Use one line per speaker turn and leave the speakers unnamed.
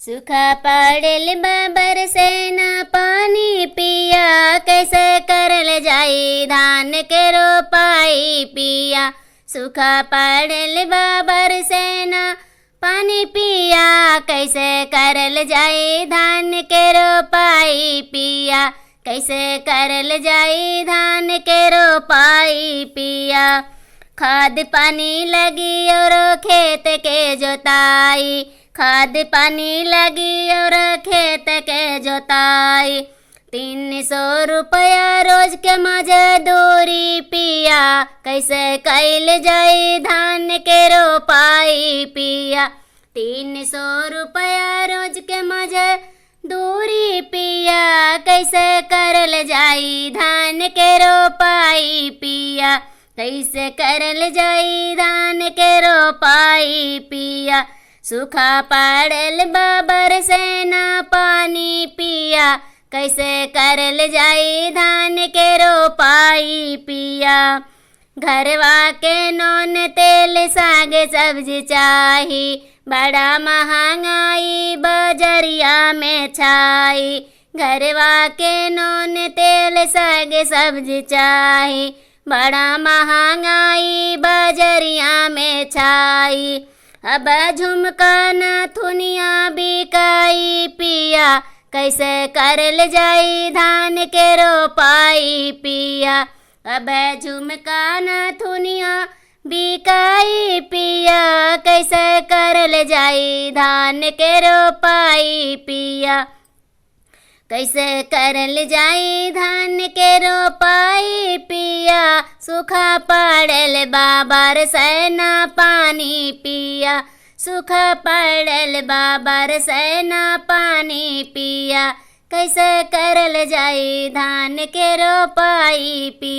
सूखा पड़ल बाबर से ना पानी पिया, कैसे करल जाई धान के रोपाई पिया। सूखा पड़ल बाबर से ना पानी पिया, कैसे करल जाई धान के रोपाई पिया। कैसे करल जाई धान के रोपाई पिया। खाद पानी लगी और खेत के जोताई, खाद पानी लगी और खेत के जोताई। 300 रुपया रोज के मजदूरी पिया, कैसे कैल जाई धान के रोपाई पिया। 300 रुपया रोज के मजदूरी पिया, कैसे करल जाई धान के रोपाई पिया। कैसे करल जाई धान के रोपाई पिया। सूखा पड़ल बाबर से ना पानी पिया, कैसे करल जाई धान के रोपाई पिया। घरवा के नून तेल साग सब्जी चाही, बड़ा महंगाई बजरिया में छाई। घरवा के नून तेल साग सब्जी चाही, बड़ा महंगाई बजरिया में छाई। अब झुमका नथुनिया बिकाई पिया, कैसे करल जाई धान के रोपाई पिया। अब झुमका नथुनिया बिकाई पिया, कैसे करल जाई धान के रोपाई पिया। कैसे करल जाई धान के रोपाई पिया। सूखा पड़ल बाबर से ना पानी पिया, सूखा पड़ल बाबर से ना पानी पिया। कैसे करल जाई धान के रोपाई पिया।